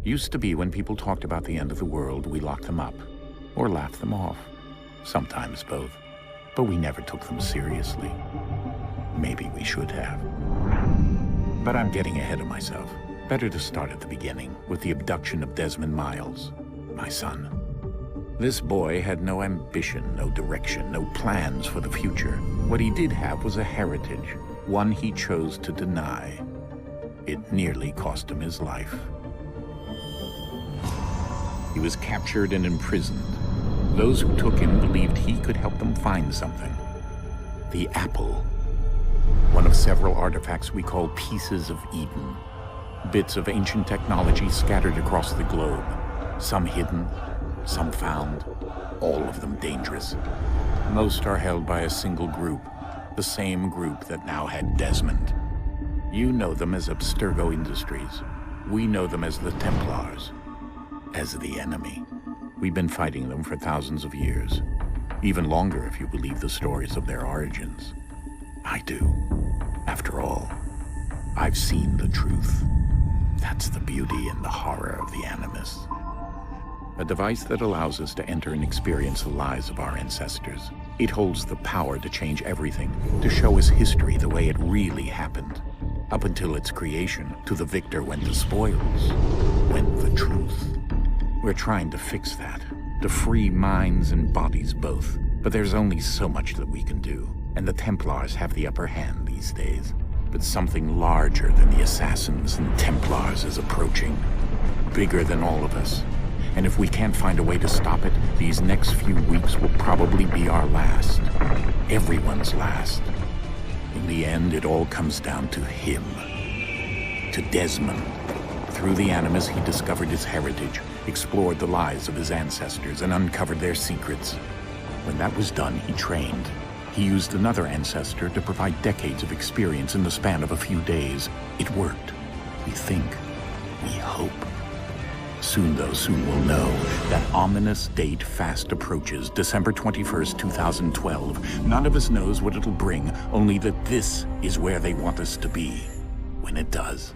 Used to be when people talked about the end of the world, we locked them up. Or laughed them off. Sometimes both. But we never took them seriously. Maybe we should have. But I'm getting ahead of myself. Better to start at the beginning, with the abduction of Desmond Miles, my son. This boy had no ambition, no direction, no plans for the future. What he did have was a heritage, one he chose to deny. It nearly cost him his life. He was captured and imprisoned. Those who took him believed he could help them find something. The apple. One of several artifacts we call pieces of Eden. Bits of ancient technology scattered across the globe. Some hidden, some found, all of them dangerous. Most are held by a single group, the same group that now had Desmond. You know them as Abstergo Industries. We know them as the Templars, as the enemy. We've been fighting them for thousands of years, even longer if you believe the stories of their origins. I do. After all, I've seen the truth. That's the beauty and the horror of the Animus. A device that allows us to enter and experience the lives of our ancestors. It holds the power to change everything, to show us history the way it really happened. Up until its creation, to the victor went the spoils, went the truth. We're trying to fix that, to free minds and bodies both. But there's only so much that we can do, and the Templars have the upper hand these days. But something larger than the Assassins and Templars is approaching, bigger than all of us. And if we can't find a way to stop it, these next few weeks will probably be our last. Everyone's last. In the end, it all comes down to him. To Desmond. Through the Animus, he discovered his heritage, explored the lives of his ancestors, and uncovered their secrets. When that was done, he trained. He used another ancestor to provide decades of experience in the span of a few days. It worked. We think. We hope. Soon, though, soon we'll know. That ominous date fast approaches, December 21st, 2012. None of us knows what it'll bring, only that this is where they want us to be, when it does.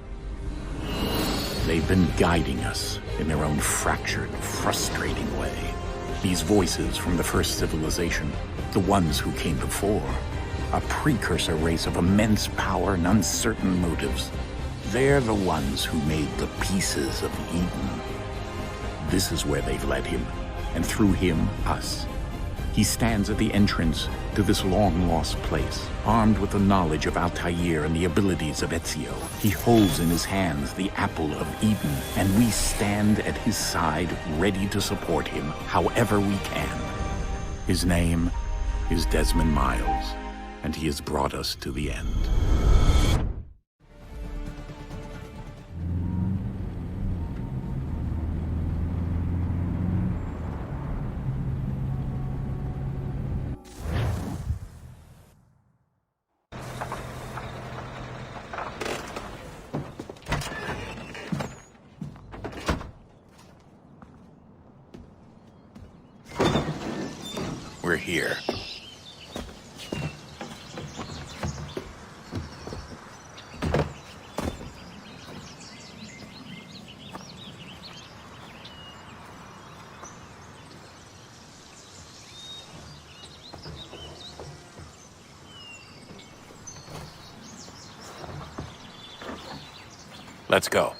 They've been guiding us in their own fractured, frustrating way. These voices from the first civilization, the ones who came before, a precursor race of immense power and uncertain motives. They're the ones who made the pieces of Eden. This is where they've led him, and through him, us. He stands at the entrance to this long-lost place, armed with the knowledge of Altair and the abilities of Ezio. He holds in his hands the apple of Eden, and we stand at his side, ready to support him however we can. His name is Desmond Miles, and he has brought us to the end. We're here. Let's go.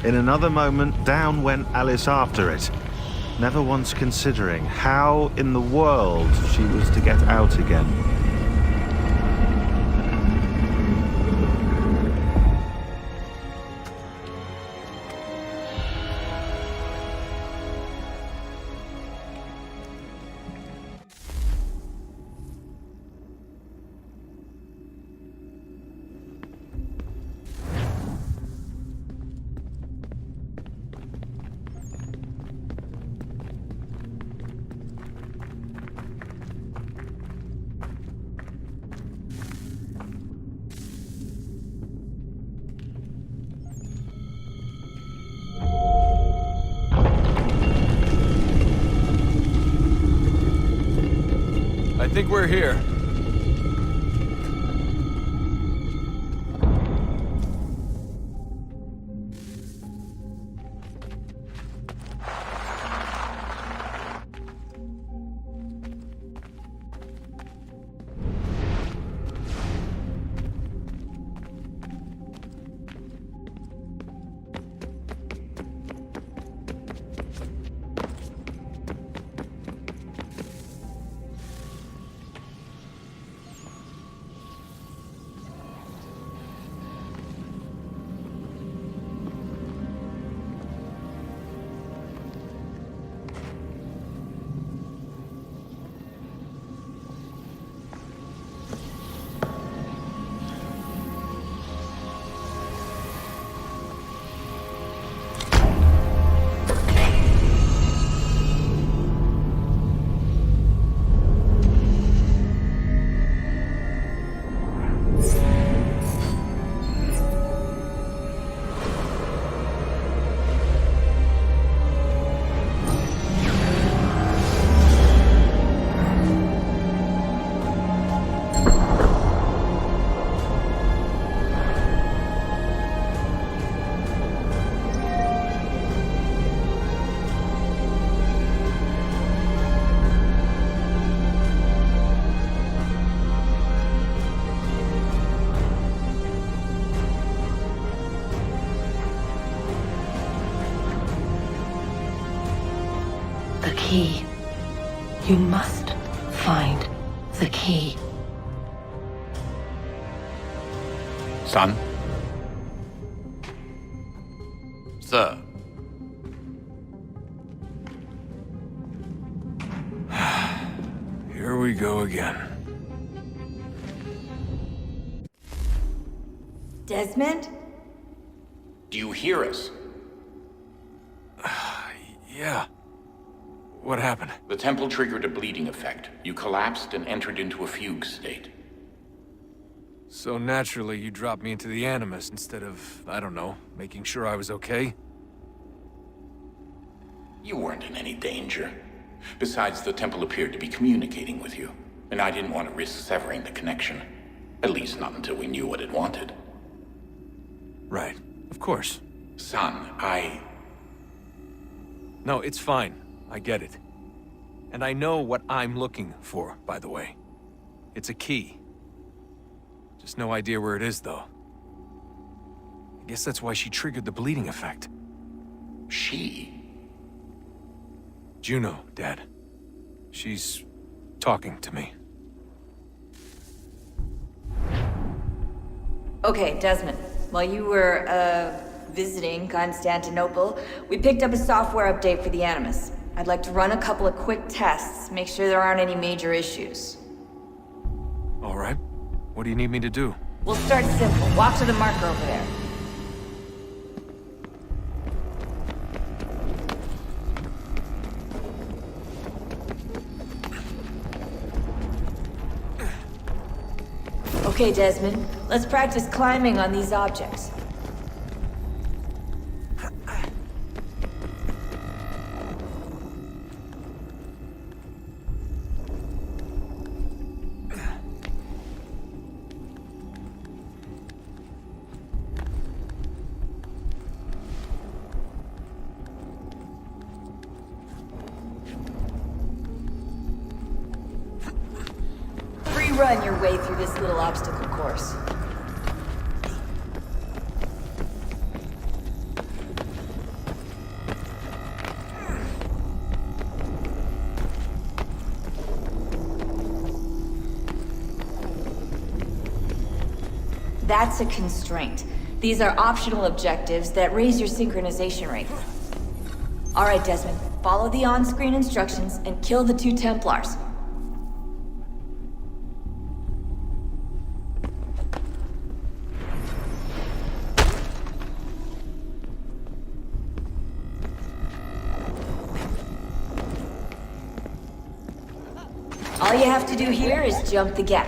In another moment, down went Alice after it, never once considering how in the world she was to get out again. I think we're here. The key. You must find the key. Son? Sir. Here we go again. Desmond? Do you hear us? Yeah. What happened? The temple triggered a bleeding effect. You collapsed and entered into a fugue state. So naturally, you dropped me into the Animus instead of, I don't know, making sure I was okay? You weren't in any danger. Besides, the temple appeared to be communicating with you, and I didn't want to risk severing the connection. At least not until we knew what it wanted. Right. Of course. Son, No, it's fine. I get it. And I know what I'm looking for, by the way. It's a key. Just no idea where it is, though. I guess that's why she triggered the bleeding effect. She? Juno, Dad. She's talking to me. Okay, Desmond. While you were, visiting Constantinople, we picked up a software update for the Animus. I'd like to run a couple of quick tests, make sure there aren't any major issues. All right. What do you need me to do? We'll start simple. Walk to the marker over there. Okay, Desmond. Let's practice climbing on these objects. Run your way through this little obstacle course. That's a constraint. These are optional objectives that raise your synchronization rate. Alright, Desmond. Follow the on-screen instructions and kill the 2 Templars. All you have to do here is jump the gap.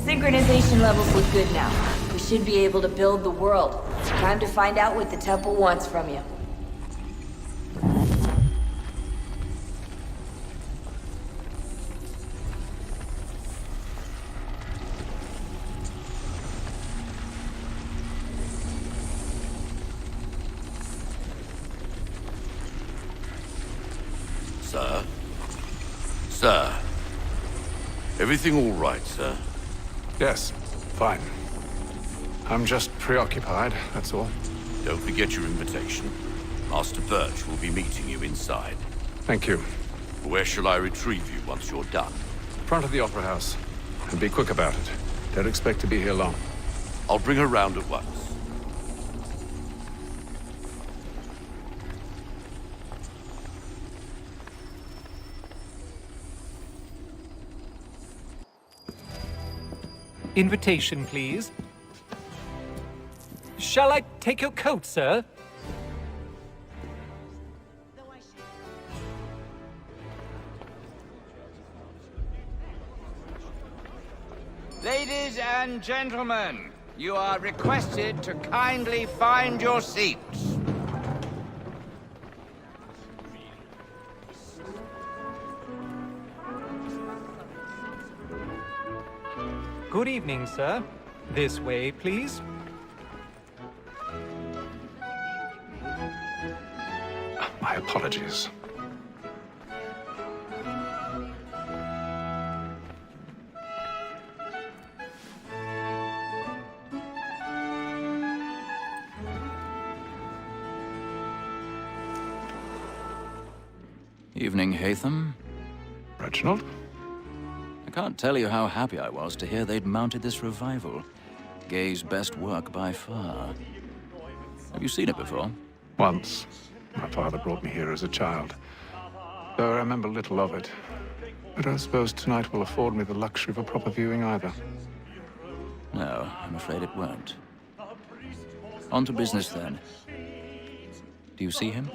Synchronization levels look good now. We should be able to build the world. Time to find out what the temple wants from you. Sir? Sir? Everything all right, sir? Yes, fine. I'm just preoccupied, that's all. Don't forget your invitation. Master Birch will be meeting you inside. Thank you. Where shall I retrieve you once you're done? Front of the Opera House. And be quick about it. Don't expect to be here long. I'll bring her round at once. Invitation, please. Shall I take your coat, sir? Ladies and gentlemen, you are requested to kindly find your seats. Good evening, sir. This way, please. My apologies. Evening, Hatham. Reginald? I can't tell you how happy I was to hear they'd mounted this revival. Gay's best work by far. Have you seen it before? Once. My father brought me here as a child. Though I remember little of it. I don't suppose tonight will afford me the luxury of a proper viewing either. No, I'm afraid it won't. On to business, then. Do you see him?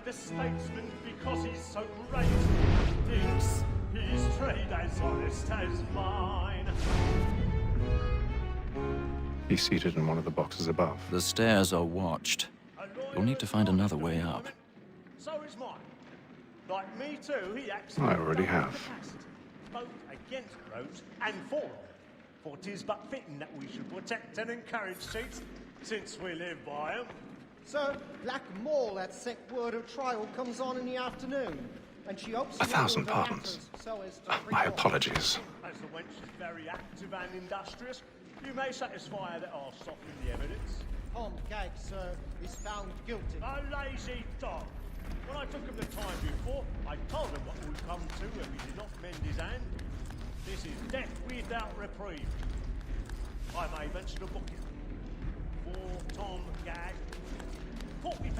The statesman, because he's so great, thinks his trade as honest as mine. He's seated in one of the boxes above. The stairs are watched. You'll need to find another way up. So is mine. Like me too, he acts... I already have. Both against roads and for them. For 'tis but fitting that we should protect and encourage cheats, since we live by them. So, Black Mall, that sick word of trial, comes on in the afternoon, and she hopes... 1,000 pardons. My apologies. As the wench is very active and industrious, you may satisfy her that I'll soften the evidence. Tom Gag, sir, is found guilty. A lazy dog. When I took him the time before, I told him what would come to if he did not mend his hand. This is death without reprieve. I may venture to book him. For Tom Gag, £40.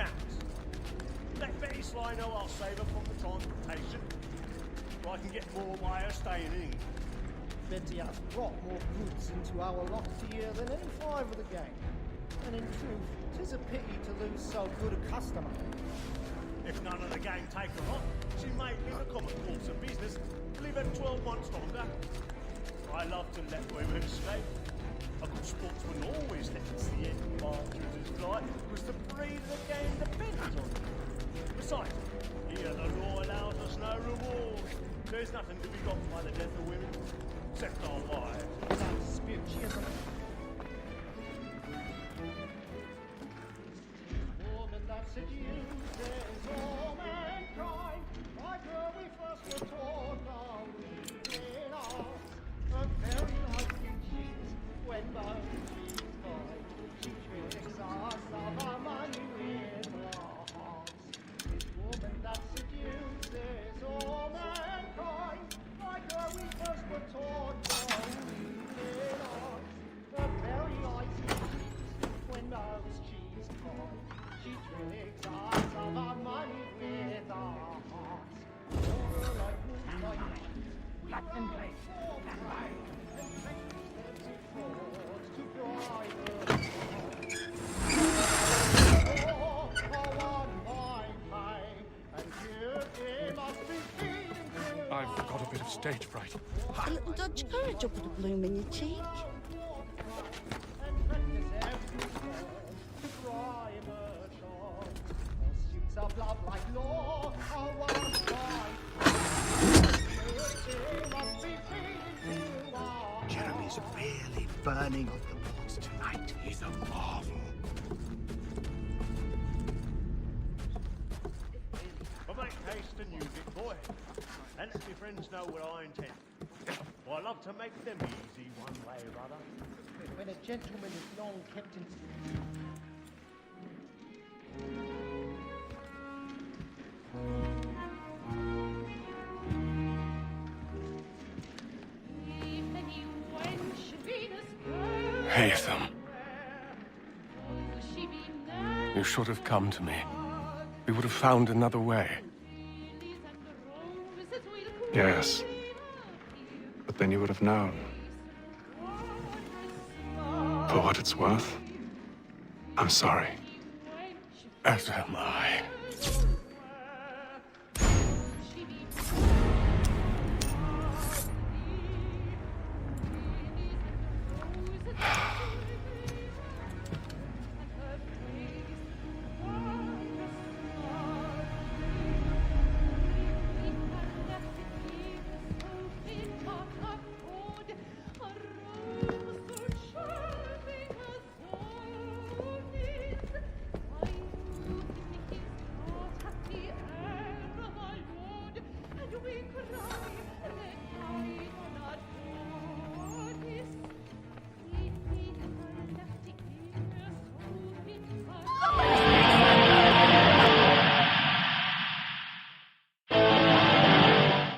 Let Betty Sly know I'll save her from the transportation, so I can get more by her staying in. Betty has brought more goods into our locks here than any 5 of the gang. And in truth, 'tis a pity to lose so good a customer. If none of the gang take her on, she may, in the common course of business, live her 12 months longer. I love to let women escape. A good sportsman always lets the end marchers fly, because the breed of the game depends on it. Besides, here the law allows us no reward. There's nothing to be got by the death of women, except our wives. That's spiritualism. Woman that seduces all mankind, like her we first were taught are within us. A very likely cheat when both she's fine. She tricks us of our money with her hearts. This woman that seduces all mankind, like her we first were taught are within us. A very likely cheat when both she's fine. She tricks us of our money with our hearts. You're like moonlight, black and white, and white. I've got a bit of stage fright. A little Dutch courage up with a bloom in your cheek. Jeremy's really burning off the walls tonight. He's a marvel. But make haste and use it, boy. And let your friends know what I intend. For I love to make them easy one way or other. When a gentleman is long kept in... Haytham. You should have come to me. We would have found another way. Yes. But then you would have known. For what it's worth, I'm sorry. As am I.